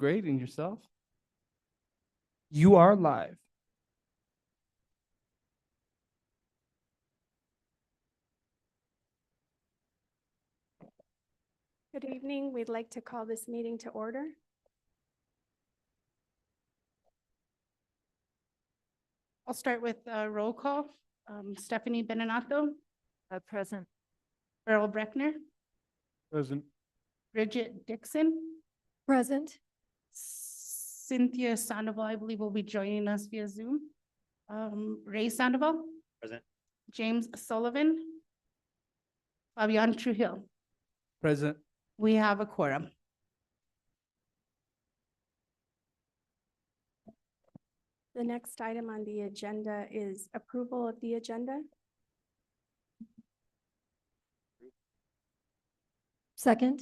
Great, and yourself? You are live. Good evening. We'd like to call this meeting to order. I'll start with a roll call. Stephanie Benenato, Present. Earl Breckner, Present. Bridget Dixon, Present. Cynthia Sandoval, I believe will be joining us via Zoom. Ray Sandoval. Present. James Sullivan. Fabian Trujillo. Present. We have a quorum. The next item on the agenda is approval of the agenda. Second.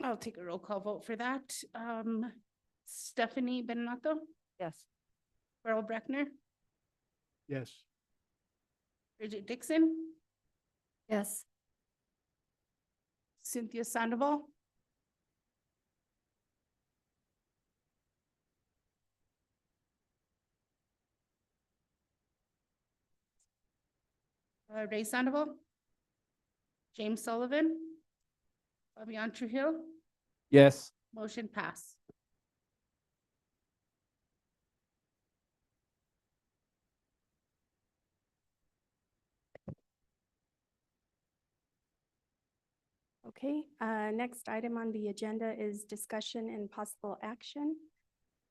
I'll take a roll call vote for that. Stephanie Benenato, Yes. Earl Breckner, Yes. Bridget Dixon, Yes. Cynthia Sandoval. Ray Sandoval. James Sullivan. Fabian Trujillo. Yes. Motion pass. Okay, next item on the agenda is discussion and possible action.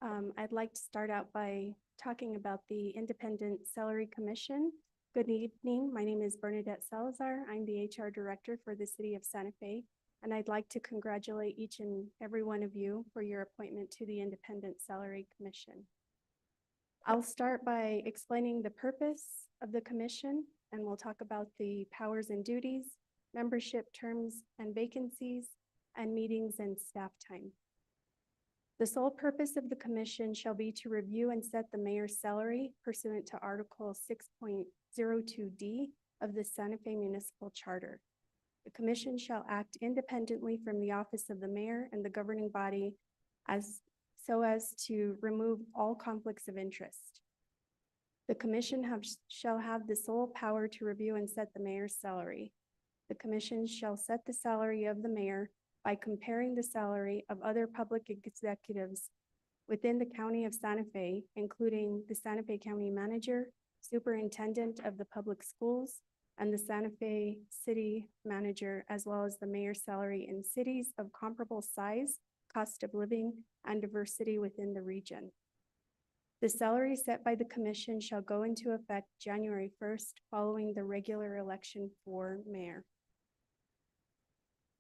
I'd like to start out by talking about the Independent Salary Commission. Good evening. My name is Bernadette Salazar. I'm the HR Director for the City of Santa Fe, and I'd like to congratulate each and every one of you for your appointment to the Independent Salary Commission. I'll start by explaining the purpose of the commission, and we'll talk about the powers and duties, membership terms and vacancies, and meetings and staff time. The sole purpose of the commission shall be to review and set the mayor's salary pursuant to Article 6.02D of the Santa Fe Municipal Charter. The commission shall act independently from the office of the mayor and the governing body so as to remove all conflicts of interest. The commission shall have the sole power to review and set the mayor's salary. The commission shall set the salary of the mayor by comparing the salary of other public executives within the county of Santa Fe, including the Santa Fe County Manager, Superintendent of the Public Schools, and the Santa Fe City Manager, as well as the mayor's salary in cities of comparable size, cost of living, and diversity within the region. The salary set by the commission shall go into effect January 1st, following the regular election for mayor.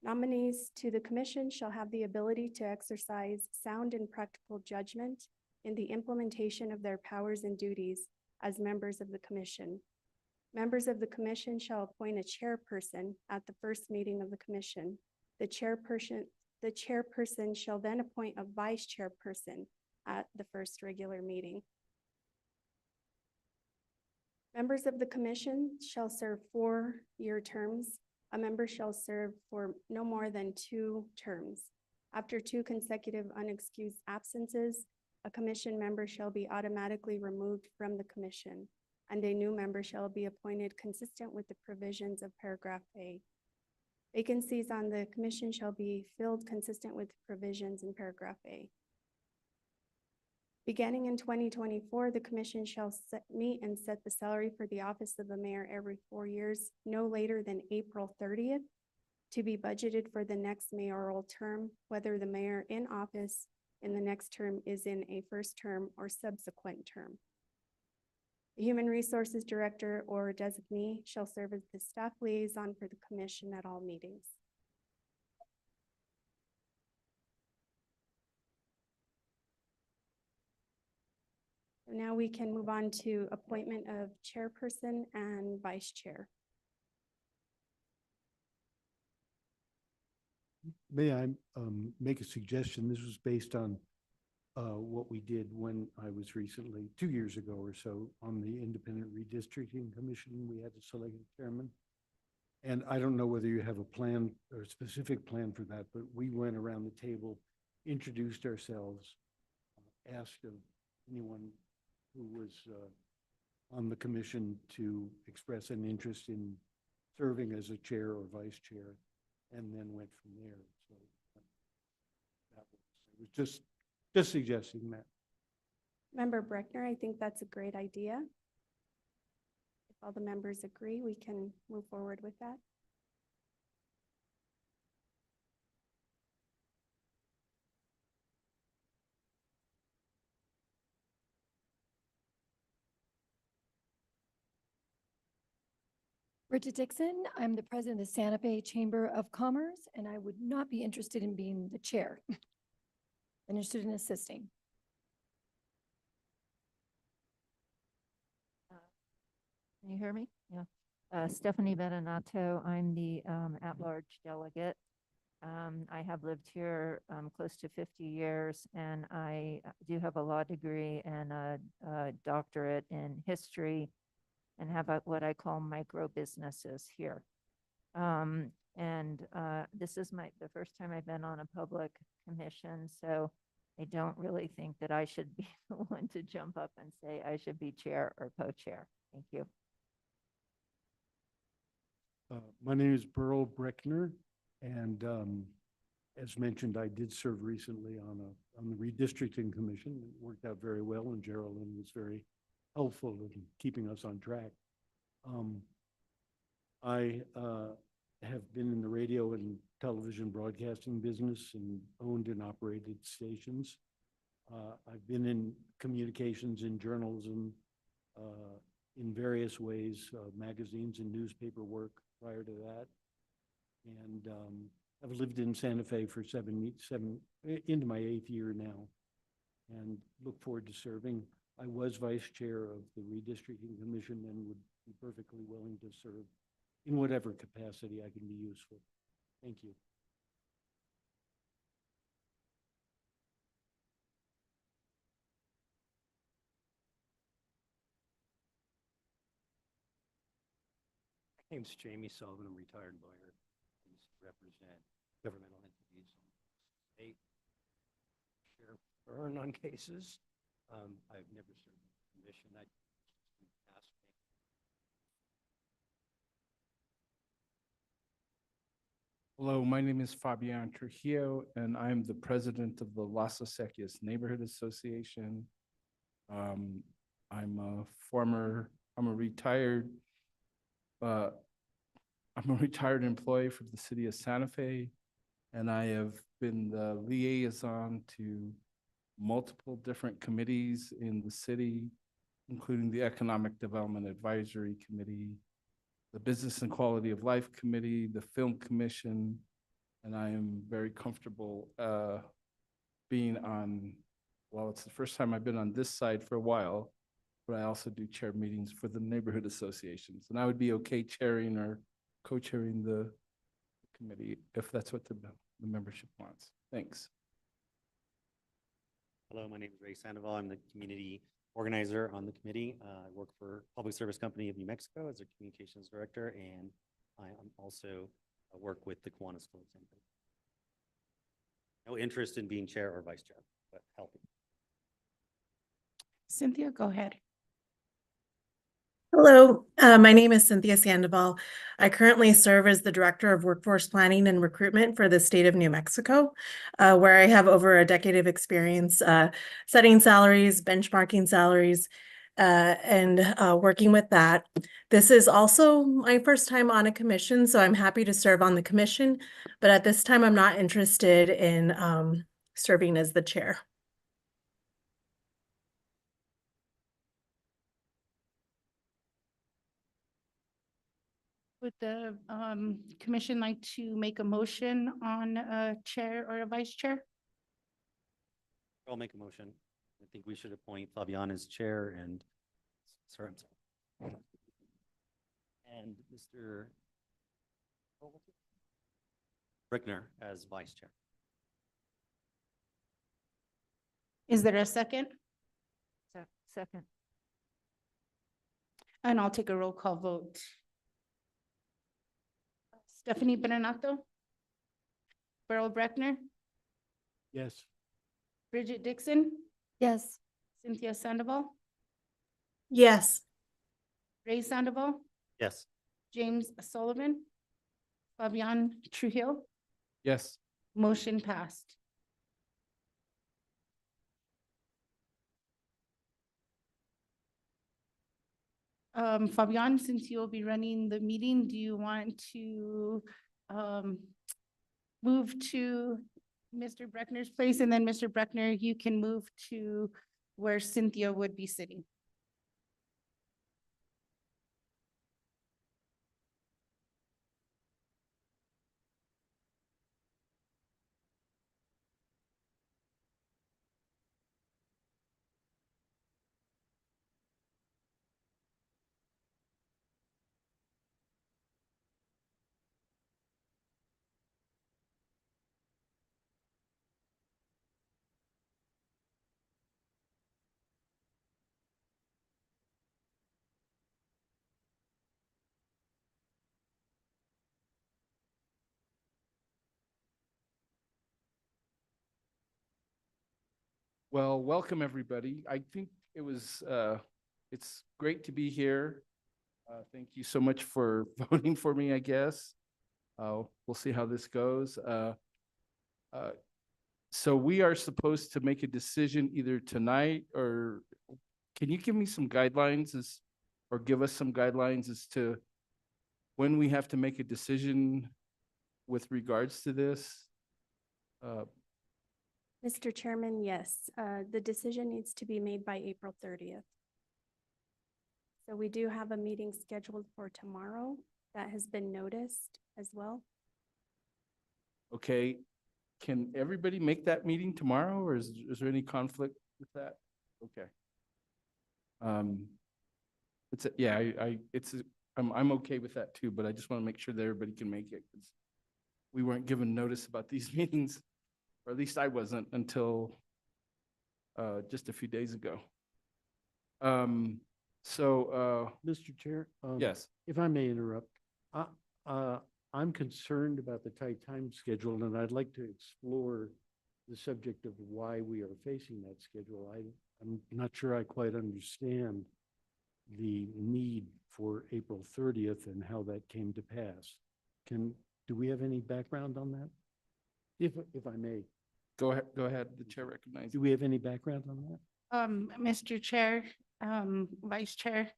Nominees to the commission shall have the ability to exercise sound and practical judgment in the implementation of their powers and duties as members of the commission. Members of the commission shall appoint a chairperson at the first meeting of the commission. The chairperson shall then appoint a vice chairperson at the first regular meeting. Members of the commission shall serve 4-year terms. A member shall serve for no more than 2 terms. After 2 consecutive unexcused absences, a commission member shall be automatically removed from the commission, and a new member shall be appointed consistent with the provisions of paragraph A. Vacancies on the commission shall be filled consistent with provisions in paragraph A. Beginning in 2024, the commission shall meet and set the salary for the office of the mayor every 4 years, no later than April 30th, to be budgeted for the next mayoral term, whether the mayor in office in the next term is in a first term or subsequent term. The Human Resources Director or designee shall serve as the staff liaison for the commission at all meetings. Now we can move on to appointment of chairperson and vice chair. May I make a suggestion? This was based on what we did when I was recently, 2 years ago or so, on the Independent Redistricting Commission. We had to select a chairman. And I don't know whether you have a plan or a specific plan for that, but we went around the table, introduced ourselves, asked of anyone who was on the commission to express an interest in serving as a chair or vice chair, and then went from there. So that was, it was just suggesting that. Member Breckner, I think that's a great idea. If all the members agree, we can move forward with that. Bridget Dixon, I'm the president of the Santa Fe Chamber of Commerce, and I would not be interested in being the chair. Interested in assisting. Can you hear me? Yeah. Stephanie Bedonato, I'm the at-large delegate. I have lived here close to 50 years, and I do have a law degree and a doctorate in history, and have what I call micro businesses here. This is the first time I've been on a public commission, so I don't really think that I should be the one to jump up and say I should be chair or co-chair. Thank you. My name is Burl Breckner, and as mentioned, I did serve recently on the redistricting commission. It worked out very well, and Geraldine was very helpful in keeping us on track. I have been in the radio and television broadcasting business and owned and operated stations. I've been in communications and journalism in various ways, magazines and newspaper work prior to that. And I've lived in Santa Fe for into my 8th year now, and look forward to serving. I was vice chair of the redistricting commission and would be perfectly willing to serve in whatever capacity I can be useful. Thank you. My name's Jamie Sullivan. I'm a retired lawyer. I used to represent governmental entities, state, sheriff, burn on cases. I've never served in the commission. I asked me. Hello, my name is Fabian Trujillo, and I'm the president of the Las Acequias Neighborhood Association. I'm a retired employee from the city of Santa Fe, and I have been the liaison to multiple different committees in the city, including the Economic Development Advisory Committee, the Business and Quality of Life Committee, the Film Commission, and I am very comfortable being on, well, it's the first time I've been on this side for a while, but I also do chair meetings for the neighborhood associations. And I would be okay chairing or co-chairing the committee if that's what the membership wants. Thanks. Hello, my name is Ray Sandoval. I'm the community organizer on the committee. I work for Public Service Company of New Mexico as a communications director, and I am also work with the Kiwanis School Assembly. No interest in being chair or vice chair, but helping. Cynthia, go ahead. Hello, my name is Cynthia Sandoval. I currently serve as the Director of Workforce Planning and Recruitment for the state of New Mexico, where I have over a decade of experience setting salaries, benchmarking salaries, and working with that. This is also my first time on a commission, so I'm happy to serve on the commission, but at this time I'm not interested in serving as the chair. Would the commission like to make a motion on a chair or a vice chair? I'll make a motion. I think we should appoint Fabian as chair and, sorry, I'm sorry. And Mr. Brickner as vice chair. Is there a second? Second. And I'll take a roll call vote. Stephanie Benato, Beryl Breckner, Yes. Bridget Dixon, Yes. Cynthia Sandoval, Yes. Ray Sandoval, Yes. James Sullivan, Fabian Trujillo, Yes. motion passed. Fabian, since you'll be running the meeting, do you want to move to Mr. Breckner's place, and then Mr. Breckner, you can move to where Cynthia would be sitting? Well, welcome, everybody. I think it was, it's great to be here. Thank you so much for voting for me, I guess. We'll see how this goes. So we are supposed to make a decision either tonight, or can you give me some guidelines or give us some guidelines as to when we have to make a decision with regards to this? Mr. Chairman, yes, the decision needs to be made by April 30th. So we do have a meeting scheduled for tomorrow that has been noticed as well. Okay, can everybody make that meeting tomorrow, or is there any conflict with that? Okay. I'm okay with that too, but I just want to make sure that everybody can make it, because we weren't given notice about these meetings, or at least I wasn't until just a few days ago. Mr. Chair? Yes, If I may interrupt, I'm concerned about the tight time schedule, and I'd like to explore the subject of why we are facing that schedule. I'm not sure I quite understand the need for April 30th and how that came to pass. Do we have any background on that? If I may, go ahead, the chair recognizes. do we have any background on that? Mr. Chair, Vice Chair,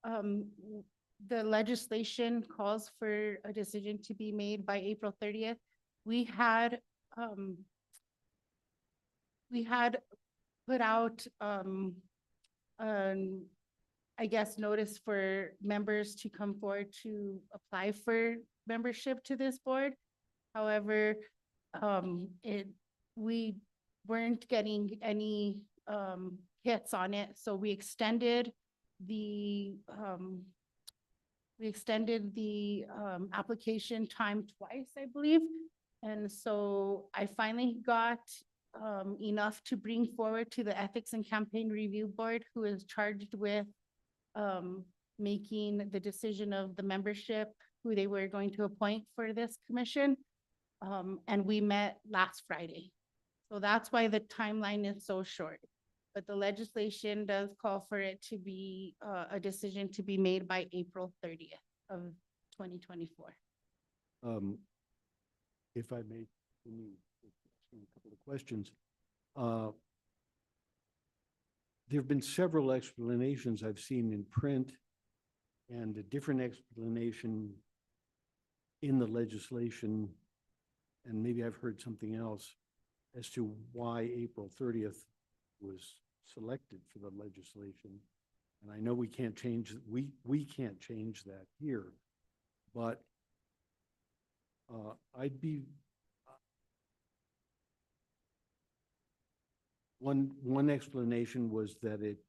the legislation calls for a decision to be made by April 30th. We had put out, I guess, notice for members to come forward to apply for membership to this board. However, we weren't getting any hits on it, so we extended the application time twice, I believe. And so I finally got enough to bring forward to the Ethics and Campaign Review Board, who is charged with making the decision of the membership, who they were going to appoint for this commission. And we met last Friday. So that's why the timeline is so short. But the legislation does call for it to be a decision to be made by April 30th of 2024. If I may, let me ask you a couple of questions. There have been several explanations I've seen in print, and a different explanation in the legislation, and maybe I've heard something else as to why April 30th was selected for the legislation. And I know we can't change, we can't change that here, but I'd be, one explanation was that it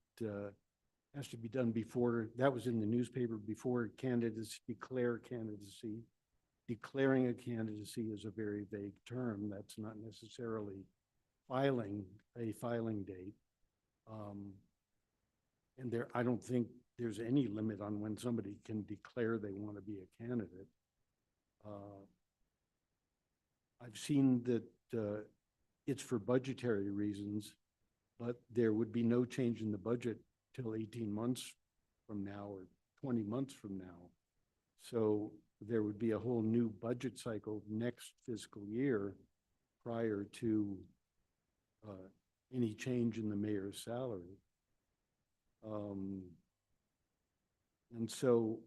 has to be done before, that was in the newspaper, before candidates declare candidacy. Declaring a candidacy is a very vague term. That's not necessarily filing a filing date. And I don't think there's any limit on when somebody can declare they want to be a candidate. I've seen that it's for budgetary reasons, but there would be no change in the budget till 18 months from now or 20 months from now. So there would be a whole new budget cycle next fiscal year prior to any change in the mayor's salary. And so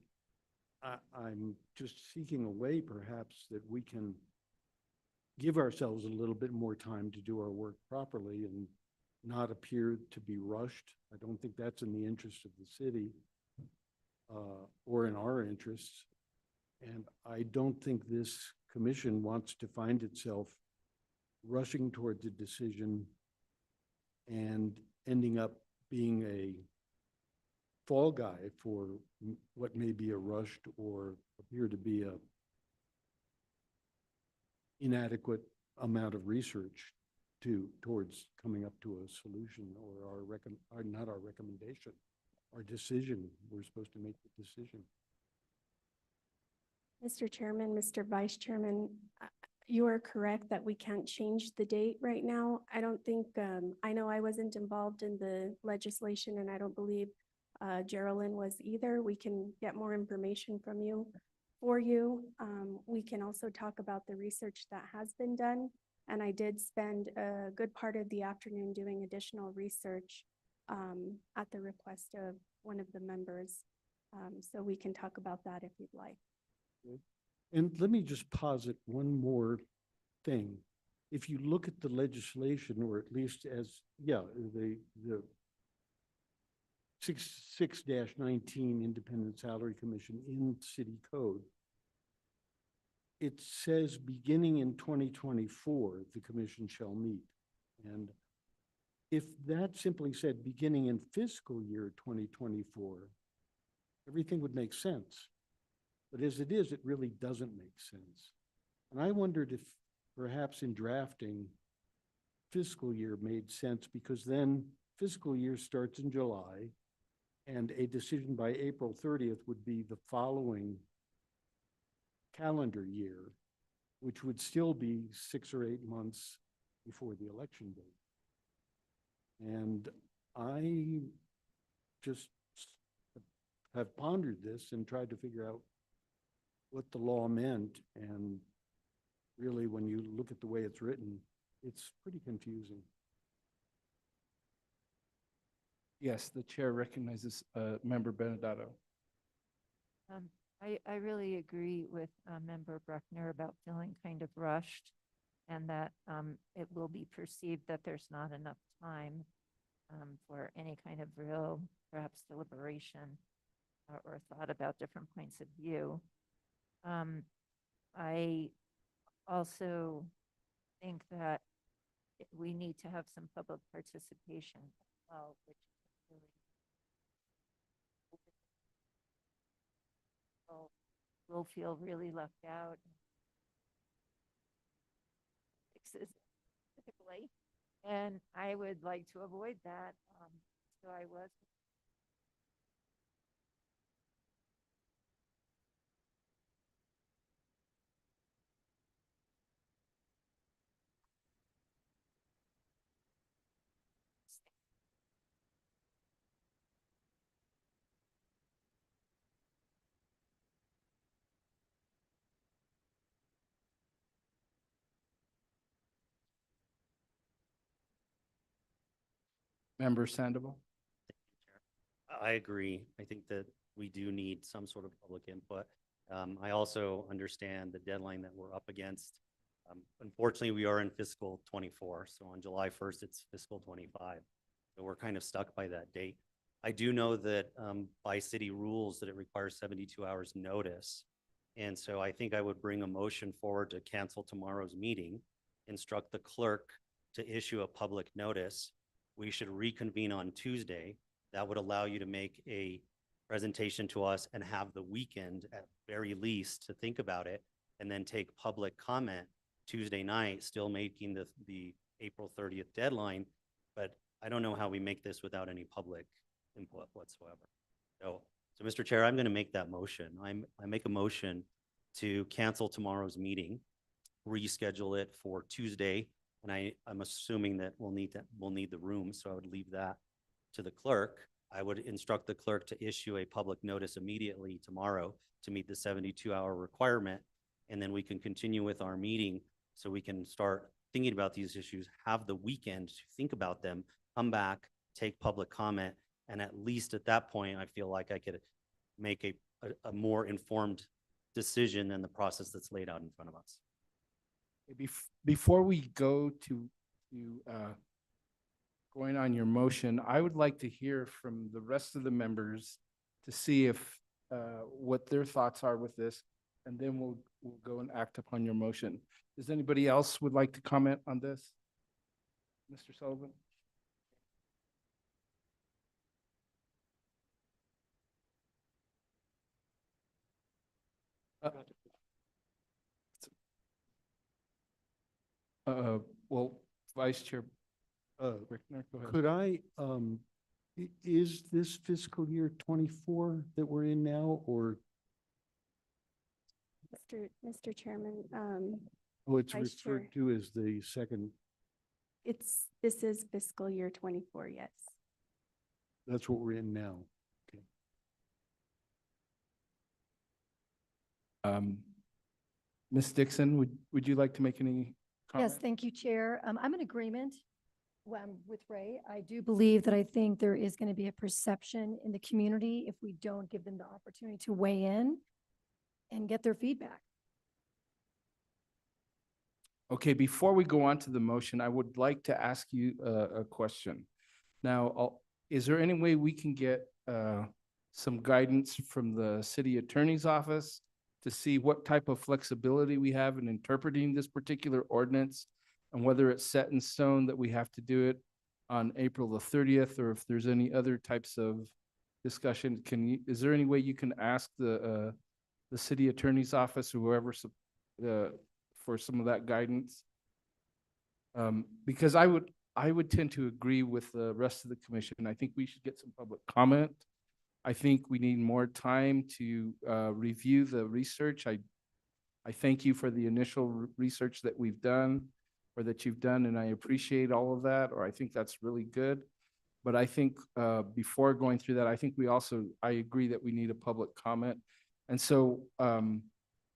I'm just seeking a way perhaps that we can give ourselves a little bit more time to do our work properly and not appear to be rushed. I don't think that's in the interest of the city or in our interests. And I don't think this commission wants to find itself rushing towards a decision and ending up being a fall guy for what may be a rushed or appear to be a inadequate amount of research towards coming up to a solution or not our recommendation, our decision. We're supposed to make the decision. Mr. Chairman, Mr. Vice Chairman, you are correct that we can't change the date right now. I don't think, I know I wasn't involved in the legislation and I don't believe Geraldine was either. We can get more information from you. For you, we can also talk about the research that has been done. And I did spend a good part of the afternoon doing additional research at the request of one of the members. So we can talk about that if you'd like. And let me just posit one more thing. If you look at the legislation, or at least as, the 6-19 Independent Salary Commission in City Code, it says beginning in 2024, the commission shall meet. And if that simply said beginning in fiscal year 2024, everything would make sense. But as it is, it really doesn't make sense. And I wondered if perhaps in drafting fiscal year made sense, because then fiscal year starts in July and a decision by April 30th would be the following calendar year, which would still be 6 or 8 months before the election date. And I just have pondered this and tried to figure out what the law meant. And really, when you look at the way it's written, it's pretty confusing. Yes, the chair recognizes Member Benedetto. I really agree with Member Bruckner about feeling kind of rushed, and that it will be perceived that there's not enough time for any kind of real, perhaps, deliberation or thought about different points of view. I also think that we need to have some public participation as well, which really will feel really left out specifically, and I would like to avoid that. So I was. Member Sandoval. I agree. I think that we do need some sort of public input. I also understand the deadline that we're up against. Unfortunately, we are in fiscal 24. So on July 1st, it's fiscal 25. So we're kind of stuck by that date. I do know that by city rules that it requires 72 hours notice. And so I think I would bring a motion forward to cancel tomorrow's meeting, instruct the clerk to issue a public notice. We should reconvene on Tuesday. That would allow you to make a presentation to us and have the weekend at very least to think about it, and then take public comment Tuesday night, still making the April 30th deadline. But I don't know how we make this without any public input whatsoever. So Mr. Chair, I'm going to make that motion. I make a motion to cancel tomorrow's meeting, reschedule it for Tuesday. And I'm assuming that we'll need the room, so I would leave that to the clerk. I would instruct the clerk to issue a public notice immediately tomorrow to meet the 72-hour requirement. And then we can continue with our meeting so we can start thinking about these issues, have the weekend to think about them, come back, take public comment. And at least at that point, I feel like I could make a more informed decision than the process that's laid out in front of us. Before we go to going on your motion, I would like to hear from the rest of the members to see if what their thoughts are with this, and then we'll go and act upon your motion. Does anybody else would like to comment on this? Mr. Sullivan? Well, Vice Chair Brickner, go ahead. Could I, is this fiscal year 24 that we're in now, or, Mr. Chairman, oh, it's Vice Chair. referred to as the second, this is fiscal year 24, yes. that's what we're in now? Ms. Dixon, would you like to make any comment? Yes, thank you, Chair. I'm in agreement with Ray. I do believe that I think there is going to be a perception in the community if we don't give them the opportunity to weigh in and get their feedback. Okay, before we go on to the motion, I would like to ask you a question. Now, is there any way we can get some guidance from the city attorney's office to see what type of flexibility we have in interpreting this particular ordinance, and whether it's set in stone that we have to do it on April the 30th, or if there's any other types of discussion? Is there any way you can ask the city attorney's office or whoever for some of that guidance? Because I would tend to agree with the rest of the commission. I think we should get some public comment. I think we need more time to review the research. I thank you for the initial research that we've done, or that you've done, and I appreciate all of that, or I think that's really good. But I think before going through that, I agree that we need a public comment. And so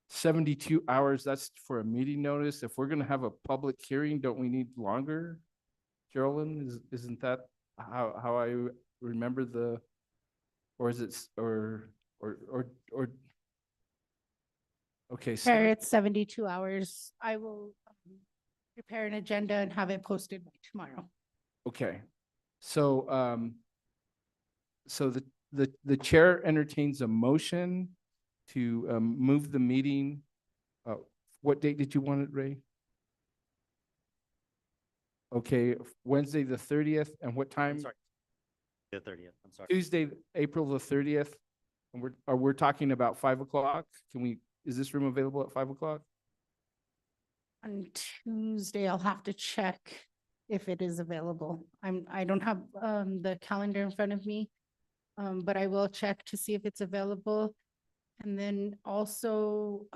72 hours, that's for a meeting notice. If we're gonna have a public hearing, don't we need longer? Geraldine, isn't that how I remember or is it, okay. Chair, it's 72 hours. I will prepare an agenda and have it posted by tomorrow. Okay, so, the chair entertains a motion to, move the meeting. What date did you want it, Ray? Okay, Wednesday, the 30th, and what time? I'm sorry. The 30th, I'm sorry. Tuesday, April the 30th, and we're talking about 5 o'clock. Is this room available at 5 o'clock? On Tuesday, I'll have to check if it is available. I don't have the calendar in front of me, but I will check to see if it's available. And then also,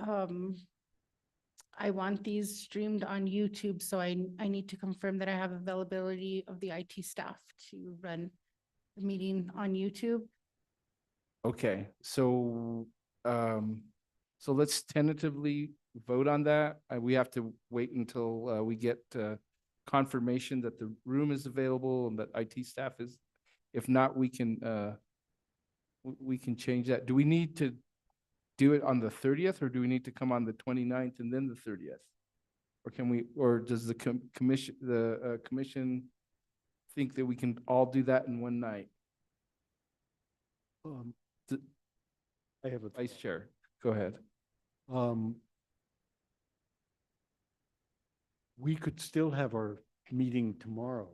I want these streamed on YouTube, so I need to confirm that I have availability of the IT staff to run the meeting on YouTube. Okay, so let's tentatively vote on that. We have to wait until we get confirmation that the room is available and that IT staff is. If not, we can change that. Do we need to do it on the 30th, or do we need to come on the 29th and then the 30th? Or does the commission think that we can all do that in one night? I have a Vice Chair, go ahead. We could still have our meeting tomorrow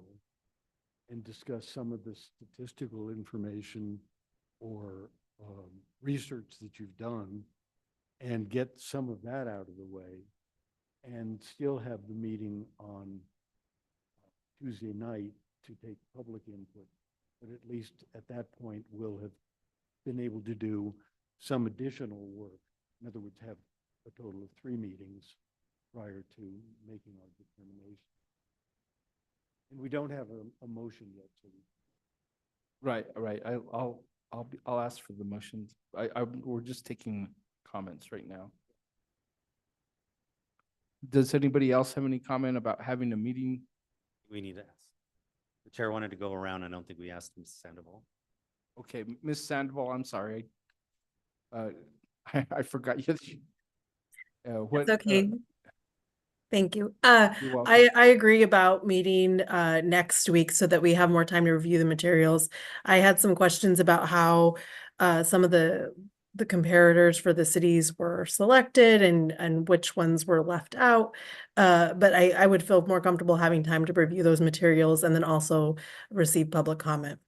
and discuss some of the statistical information or research that you've done, and get some of that out of the way, and still have the meeting on Tuesday night to take public input. But at least at that point, we'll have been able to do some additional work. In other words, have a total of 3 meetings prior to making our determination. And we don't have a motion yet, so Right, right. I'll ask for the motions. We're just taking comments right now. Does anybody else have any comment about having a meeting? We need to ask. The chair wanted to go around. I don't think we asked Ms. Sandoval. Okay, Ms. Sandoval, I'm sorry. I forgot you. What? It's okay. Thank you. You're welcome. I agree about meeting next week so that we have more time to review the materials. I had some questions about how some of the comparators for the cities were selected and which ones were left out. But I would feel more comfortable having time to review those materials and then also receive public comment.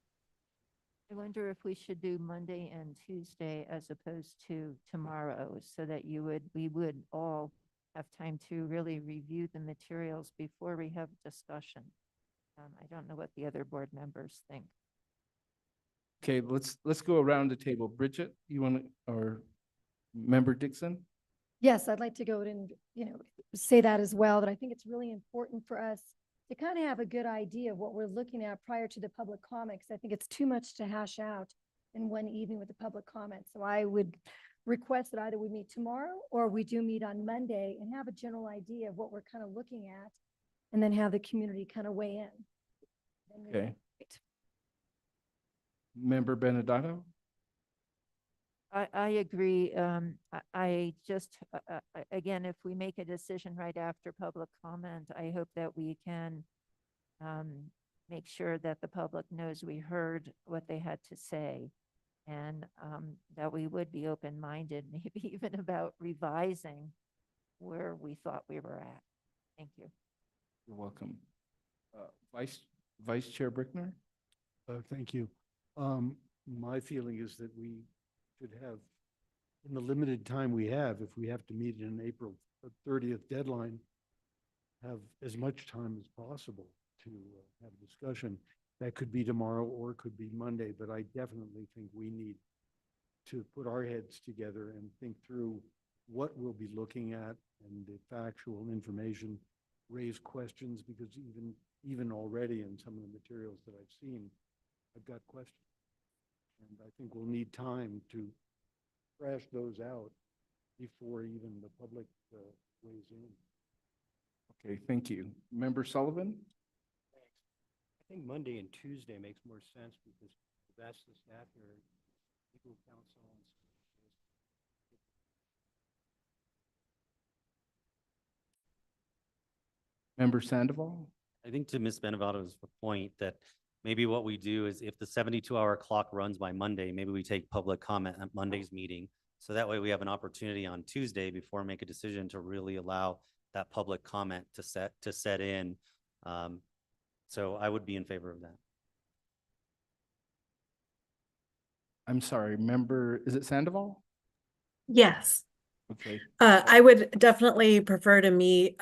I wonder if we should do Monday and Tuesday as opposed to tomorrow, so that we would all have time to really review the materials before we have discussion. I don't know what the other board members think. Okay, let's go around the table. Bridget, you want to, or Member Dixon? Yes, I'd like to go and, say that as well, that I think it's really important for us to kind of have a good idea of what we're looking at prior to the public comment, 'cause I think it's too much to hash out in one evening with the public comment. So I would request that either we meet tomorrow or we do meet on Monday and have a general idea of what we're kind of looking at, and then have the community kind of weigh in. Then we- Okay. Member Benedetto? I agree. I just, again, if we make a decision right after public comment, I hope that we can make sure that the public knows we heard what they had to say, and that we would be open-minded, maybe even about revising where we thought we were at. Thank you. You're welcome. Vice Chair Brickner? thank you. My feeling is that we should have, in the limited time we have, if we have to meet in an April 30th deadline, have as much time as possible to have a discussion. That could be tomorrow or it could be Monday, but I definitely think we need to put our heads together and think through what we'll be looking at and the factual information, raise questions, because even already in some of the materials that I've seen, I've got questions. And I think we'll need time to thrash those out before even the public weighs in. Okay, thank you. Member Sullivan? I think Monday and Tuesday makes more sense because that's the staff here, legal counsel. Member Sandoval? I think to Ms. Benevato's point that maybe what we do is if the 72-hour clock runs by Monday, maybe we take public comment at Monday's meeting. So that way we have an opportunity on Tuesday before we make a decision to really allow that public comment to set in. So I would be in favor of that. I'm sorry, member, is it Sandoval? Yes. Okay, I would definitely prefer to meet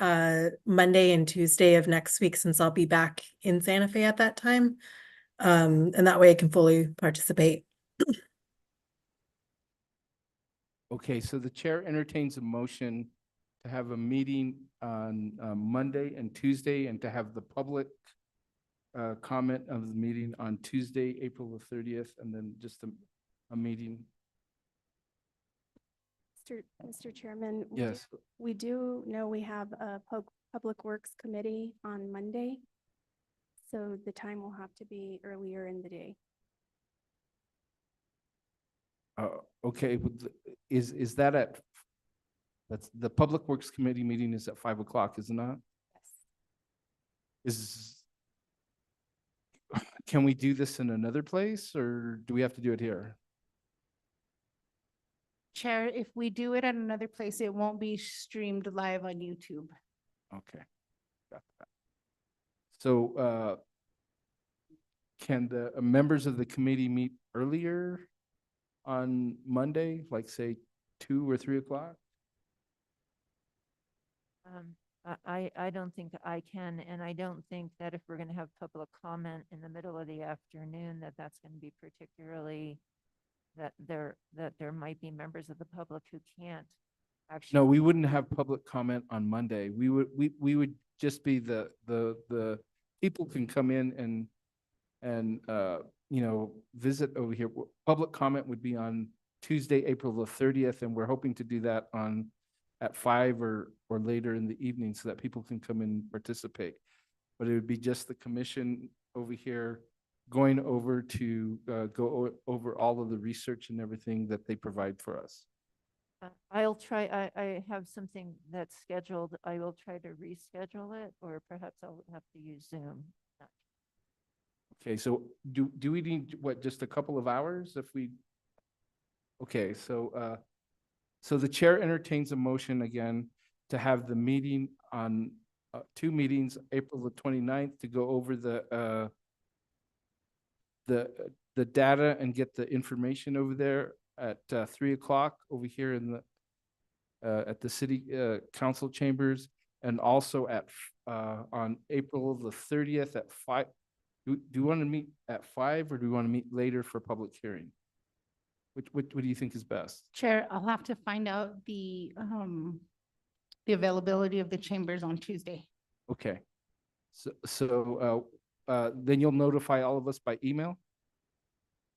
Monday and Tuesday of next week since I'll be back in Santa Fe at that time. And that way I can fully participate. okay, so the chair entertains a motion to have a meeting on Monday and Tuesday and to have the public comment of the meeting on Tuesday, April the 30th, and then just a meeting. Mr. Chairman. Yes. We do know we have a Public Works Committee on Monday. So the time will have to be earlier in the day. Okay, is that that's the Public Works Committee meeting is at 5 o'clock, is it not? Yes. Can we do this in another place or do we have to do it here? Chair, if we do it at another place, it won't be streamed live on YouTube. Okay. Got that. So, can the members of the committee meet earlier on Monday, like say 2 or 3 o'clock? I don't think I can, and I don't think that if we're going to have public comment in the middle of the afternoon, that's going to be particularly, that there might be members of the public who can't Actually, No, we wouldn't have public comment on Monday. We would just be the people can come in and, you know, visit over here. Public comment would be on Tuesday, April the 30th, and we're hoping to do that at 5 or later in the evening so that people can come and participate. But it would be just the commission over here going over to over all of the research and everything that they provide for us. I'll try, I have something that's scheduled. I will try to reschedule it, or perhaps I'll have to use Zoom. Not Okay, so do we need, what, just a couple of hours if we? Okay, so the chair entertains a motion again to have the meeting on, 2 meetings, April the 29th, to go over the data and get the information over there at 3 o'clock over here in at the city council chambers, and also on April the 30th at 5. Do you want to meet at 5 or do you want to meet later for public hearing? What do you think is best? Chair, I'll have to find out the availability of the chambers on Tuesday. Okay. So then you'll notify all of us by email?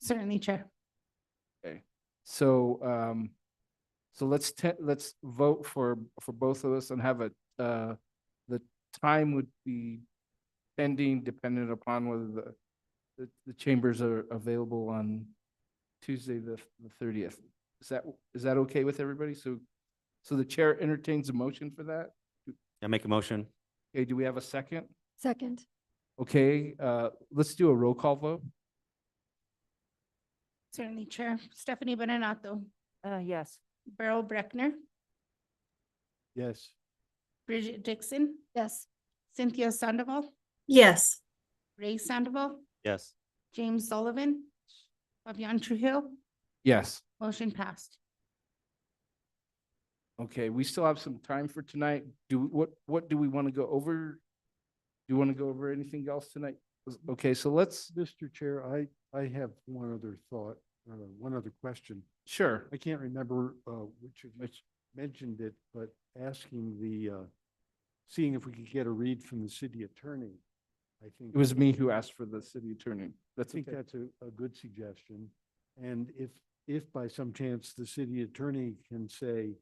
Certainly, Chair. Okay. So so let's vote for both of us and have the time would be pending, dependent upon whether the chambers are available on Tuesday, the 30th. Is that okay with everybody? So the chair entertains a motion for that? I make a motion. Okay, do we have a second? Second. Okay, let's do a roll call vote. Certainly, Chair. Stephanie Benenato, Yes. Beryl Breckner, Yes. Bridget Dixon, Yes. Cynthia Sandoval, Yes. Ray Sandoval, Yes. James Sullivan, Fabian Trujillo, Yes. motion passed. Okay, we still have some time for tonight. What do we want to go over? Do you want to go over anything else tonight? Okay, so let's, Mr. Chair, I have one other thought, one other question. sure. I can't remember which of you mentioned it, but asking seeing if we could get a read from the city attorney. I think It was me who asked for the city attorney. I That's think okay. that's a good suggestion. And if by some chance the city attorney can say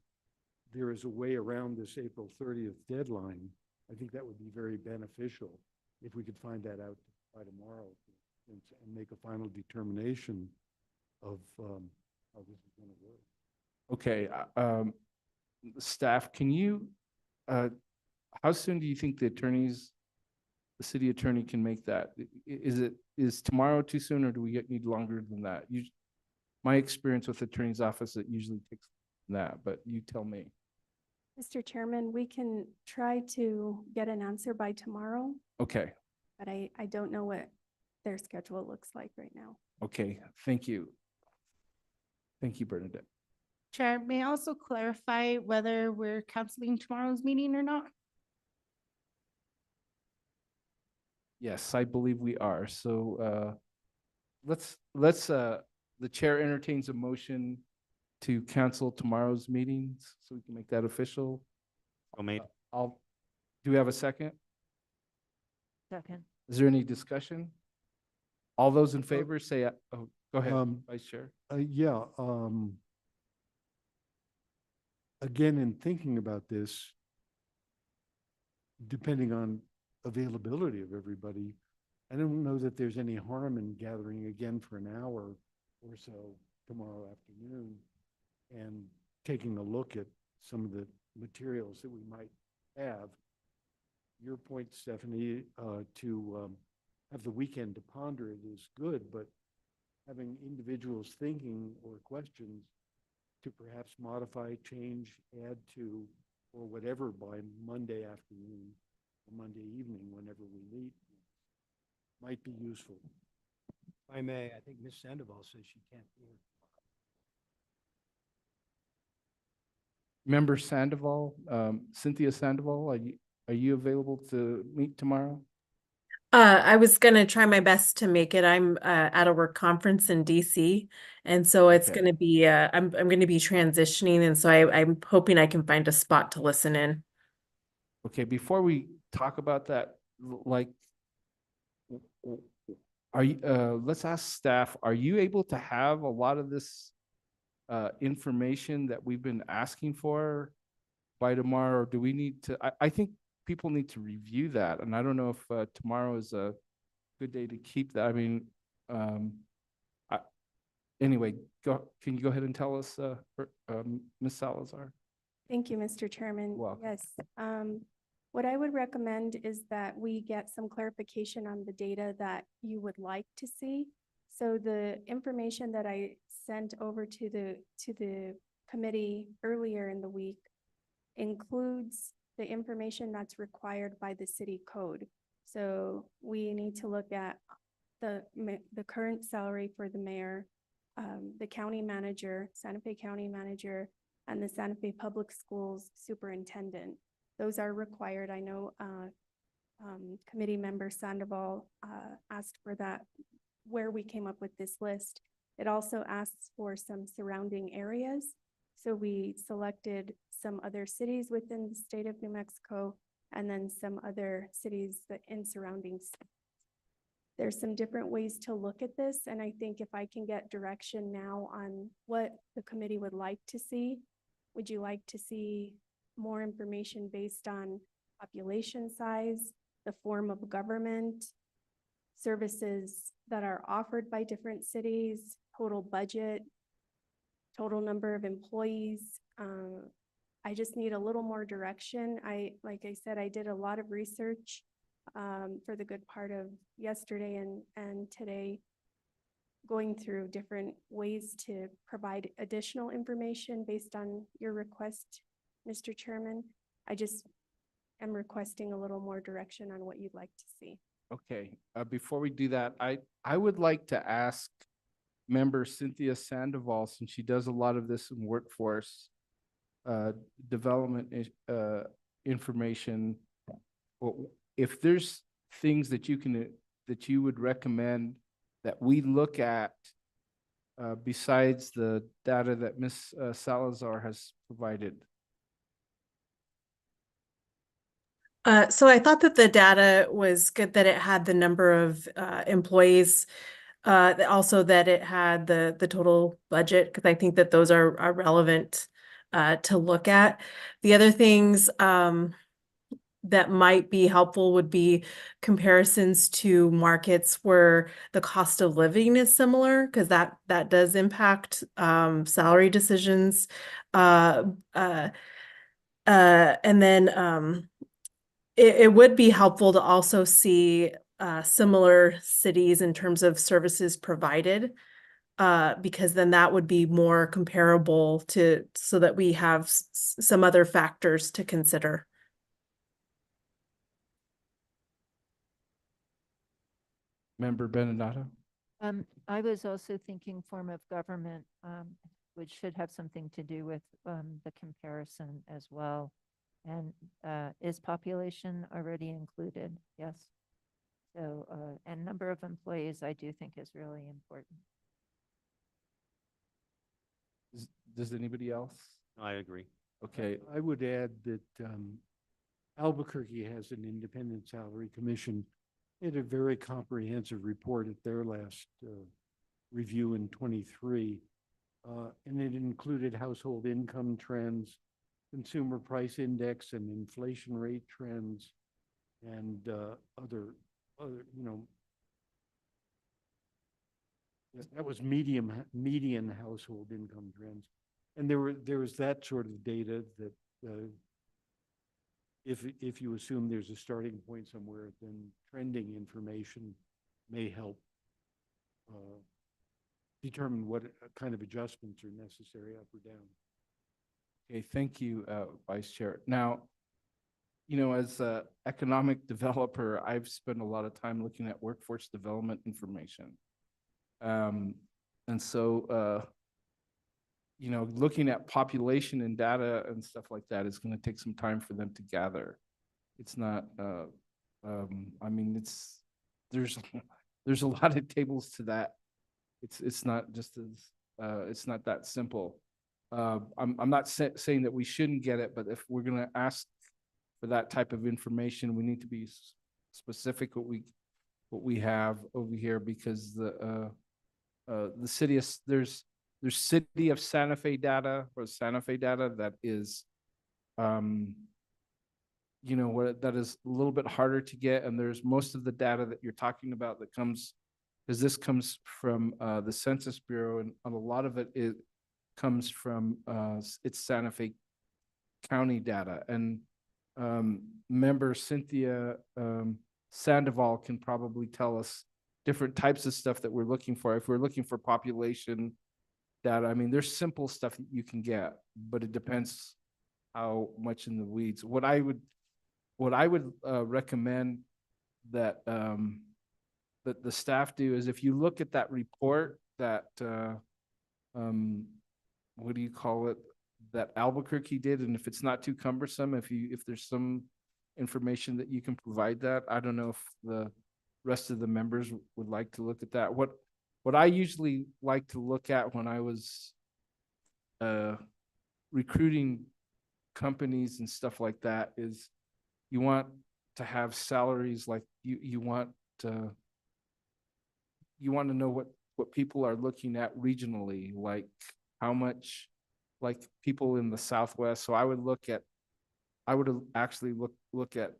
there is a way around this April 30th deadline, I think that would be very beneficial if we could find that out by tomorrow and make a final determination of how this is going to work. Okay, staff, can you, how soon do you think the city attorney can make that? Is tomorrow too soon, or do we need longer than that? My experience with the attorney's office, it usually takes that, but you tell me. Mr. Chairman, we can try to get an answer by tomorrow, Okay, but I don't know what their schedule looks like right now. okay, thank you. Thank you, Bernadette. Chair, may I also clarify whether we're canceling tomorrow's meeting or not? Yes, I believe we are. So let's the chair entertains a motion to cancel tomorrow's meetings so we can make that official. So made. Do we have a second? Second. Is there any discussion? All those in favor say, oh, go ahead, Vice Chair. Yeah, again, in thinking about this, depending on availability of everybody, I don't know that there's any harm in gathering again for an hour or so tomorrow afternoon and taking a look at some of the materials that we might have. Your point, Stephanie, to have the weekend to ponder it is good, but having individuals thinking or questions to perhaps modify, change, add to, or whatever by Monday afternoon or Monday evening, whenever we meet, might be useful. If I may, I think Ms. Sandoval says she can't be here. Member Sandoval, Cynthia Sandoval, are you available to meet tomorrow? I was gonna try my best to make it. I'm at a work conference in DC, and so it's Okay. gonna be I'm gonna be transitioning, and so I'm hoping I can find a spot to listen in. Okay, before we talk about that, like, are you, let's ask staff, are you able to have a lot of this information that we've been asking for by tomorrow? Or do we need to, I think people need to review that, and I don't know if tomorrow is a good day to keep that. I mean, I, anyway, can you go ahead and tell us, Ms. Salazar? Thank you, Mr. Chairman. Welcome. Yes, what I would recommend is that we get some clarification on the data that you would like to see. So the information that I sent over to the committee earlier in the week includes the information that's required by the city code. So we need to look at the current salary for the mayor, the county manager, Santa Fe County manager, and the Santa Fe Public Schools superintendent. Those are required. I know committee member Sandoval asked for that, where we came up with this list. It also asks for some surrounding areas. So we selected some other cities within the state of New Mexico and then some other cities that in surrounding states. There's some different ways to look at this, and I think if I can get direction now on what the committee would like to see. Would you like to see more information based on population size, the form of government, services that are offered by different cities, total budget, total number of employees? I just need a little more direction. Like I said, I did a lot of research for the good part of yesterday and today, going through different ways to provide additional information based on your request, Mr. Chairman. I just am requesting a little more direction on what you'd like to see. Okay, before we do that, I would like to ask member Cynthia Sandoval, since she does a lot of this in workforce development information, if there's things that you would recommend that we look at besides the data that Ms. Salazar has provided. So I thought that the data was good, that it had the number of employees, also that it had the total budget, because I think that those are relevant to look at. The other things that might be helpful would be comparisons to markets where the cost of living is similar, because that does impact salary decisions. And then it would be helpful to also see similar cities in terms of services provided, because then that would be more comparable to, so that we have some other factors to consider. Member Benedato? I was also thinking form of government, which should have something to do with the comparison as well. And is population already included? Yes. So, and number of employees, I do think is really important. Does anybody else? I agree. Okay, I would add that Albuquerque has an independent salary commission. They had a very comprehensive report at their last review in 23. And it included household income trends, consumer price index and inflation rate trends, and other, that was median household income trends. And there was that sort of data that if you assume there's a starting point somewhere, then trending information may help determine what kind of adjustments are necessary up or down. okay, thank you, Vice Chair. Now, as an economic developer, I've spent a lot of time looking at workforce development information. And so, looking at population and data and stuff like that is going to take some time for them to gather. It's not, I mean, there's, there's a lot of tables to that. It's not just as, it's not that simple. I'm not saying that we shouldn't get it, but if we're gonna ask for that type of information, we need to be specific what we have over here, because the city is, there's city of Santa Fe data, or Santa Fe data that is, you know, what, that is a little bit harder to get, and there's most of the data that you're talking about that comes, because this comes from the Census Bureau, and a lot of it comes from it's Santa Fe County data. And member Cynthia Sandoval can probably tell us different types of stuff that we're looking for. If we're looking for population data, I mean, there's simple stuff that you can get, but it depends how much in the weeds. What I would recommend that that the staff do is, if you look at that report that what do you call it, that Albuquerque did, and if it's not too cumbersome, if there's some information that you can provide that. I don't know if the rest of the members would like to look at that. What I usually like to look at when I was recruiting companies and stuff like that is, you want to have salaries, like you want to know what people are looking at regionally, like how much, like people in the Southwest. So I would actually look at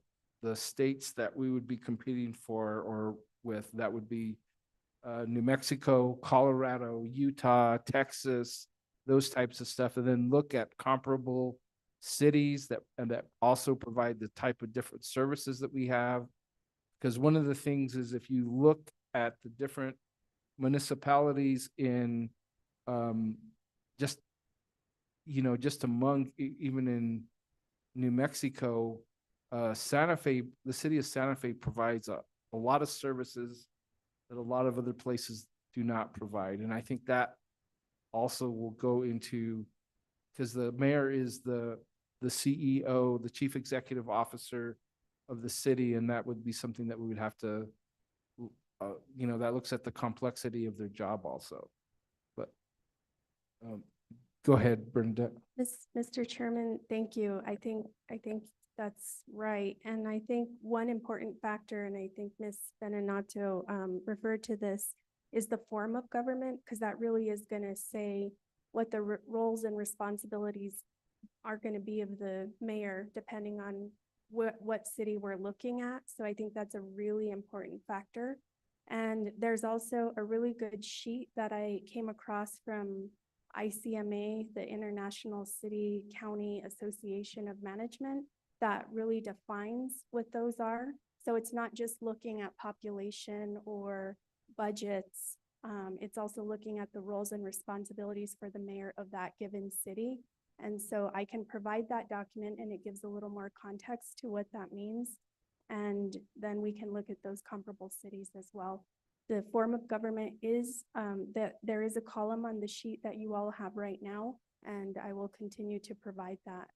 the states that we would be competing for or with. That would be New Mexico, Colorado, Utah, Texas, those types of stuff, and then look at comparable cities that also provide the type of different services that we have. Because one of the things is, if you look at the different municipalities in just, you know, just among even in New Mexico, Santa Fe, the city of Santa Fe provides a lot of services that a lot of other places do not provide. And I think that also will go into, because the mayor is the CEO, the chief executive officer of the city, and that would be something that we would have to, you know, that looks at the complexity of their job also. But go ahead, Brenda. Mr. Chairman, thank you. I think that's right. And I think one important factor, and I think Ms. Benenato referred to this, is the form of government, because that really is going to say what the roles and responsibilities are going to be of the mayor, depending on what city we're looking at. So I think that's a really important factor. And there's also a really good sheet that I came across from ICMA, the International City County Association of Management, that really defines what those are. So it's not just looking at population or budgets. It's also looking at the roles and responsibilities for the mayor of that given city. And so I can provide that document, and it gives a little more context to what that means. And then we can look at those comparable cities as well. The form of government is that there is a column on the sheet that you all have right now, and I will continue to provide that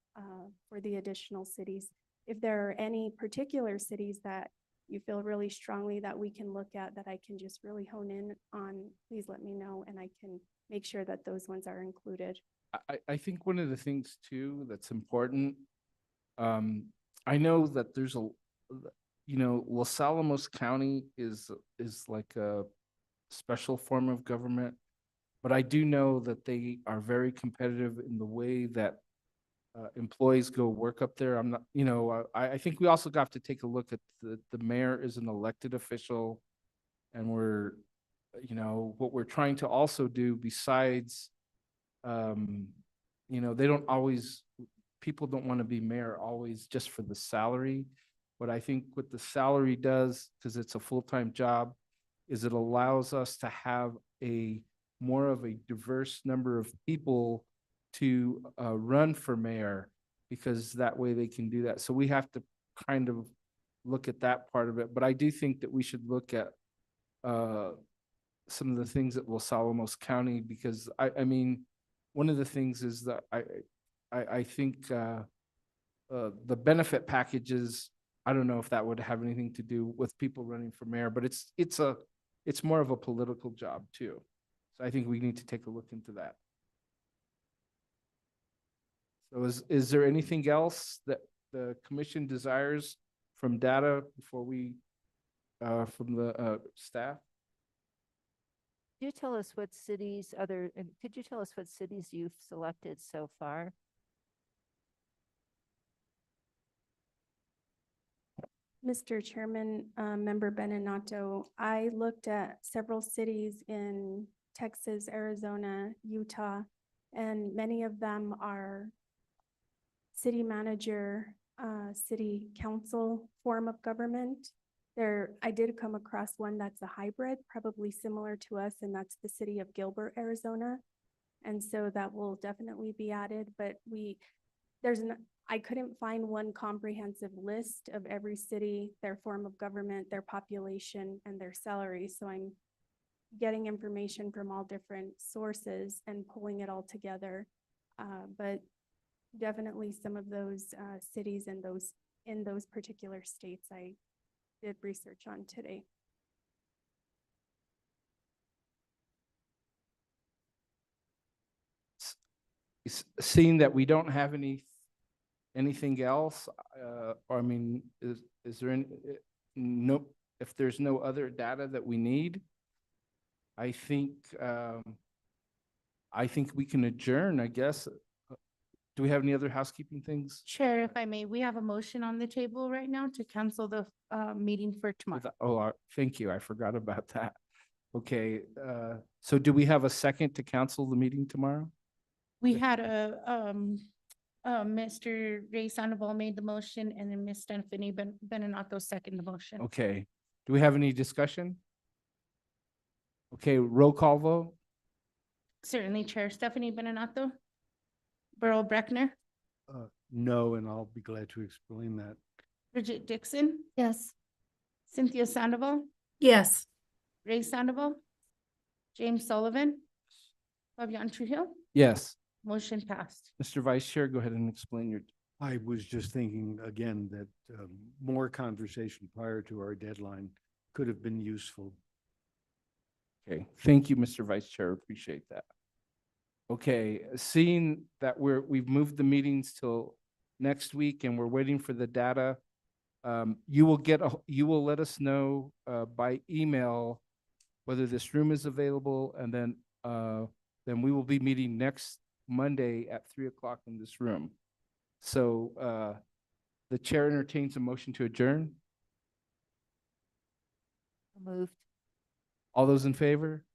for the additional cities. If there are any particular cities that you feel really strongly that we can look at, that I can just really hone in on, please let me know, and I can make sure that those ones are included. I think one of the things too that's important, I know that there's you know, Los Alamos County is like a special form of government, but I do know that they are very competitive in the way that employees go work up there. I'm not, you know, I think we also got to take a look at the mayor is an elected official, and we're, you know, what we're trying to also do besides, you know, they don't always, people don't want to be mayor always just for the salary. But I think what the salary does, because it's a full-time job, is it allows us to have more of a diverse number of people to run for mayor, because that way they can do that. So we have to kind of look at that part of it. But I do think that we should look at some of the things at Los Alamos County, because I mean, one of the things is that I think the benefit packages I don't know if that would have anything to do with people running for mayor, but it's more of a political job too. So I think we need to take a look into that. So is there anything else that the commission desires from data before we, from the staff? Could you tell us what cities could you tell us what cities you've selected so far? Mr. Chairman, Member Benenato, I looked at several cities in Texas, Arizona, Utah, and many of them are city manager, city council form of government. I did come across one that's a hybrid, probably similar to us, and that's the city of Gilbert, Arizona. And so that will definitely be added, but I couldn't find one comprehensive list of every city, their form of government, their population, and their salary. So I'm getting information from all different sources and pulling it all together. But definitely some of those cities and in those particular states I did research on today. Seeing that we don't have anything else, or I mean, is there any, no, if there's no other data that we need, I think we can adjourn, I guess. Do we have any other housekeeping things? Chair, if I may, we have a motion on the table right now to cancel the meeting for tomorrow. Oh, thank you. I forgot about that. Okay, so do we have a second to cancel the meeting tomorrow? We had Mr. Ray Sandoval made the motion and then Ms. Stephanie Benenato second the motion. Okay, do we have any discussion? Okay, roll call vote? Certainly, Chair. Stephanie Benenato. Burl Breckner. No, and I'll be glad to explain that. Bridget Dixon. Yes. Cynthia Sandoval. Yes. Ray Sandoval. James Sullivan. Fabian Trujillo. Yes. Motion passed. Mr. Vice Chair, go ahead and explain your. I was just thinking again that more conversation prior to our deadline could have been useful. Okay, thank you, Mr. Vice Chair. Appreciate that. Okay, seeing that we've moved the meetings till next week and we're waiting for the data, you will let us know by email whether this room is available, and then we will be meeting next Monday at 3 o'clock in this room. So the chair entertains a motion to adjourn. Moved. All those in favor?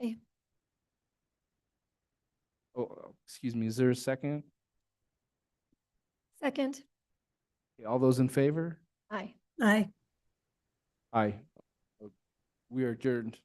Aye. Oh, excuse me, is there a second? Second. Okay, all those in favor? Aye. Aye. Aye. We are adjourned.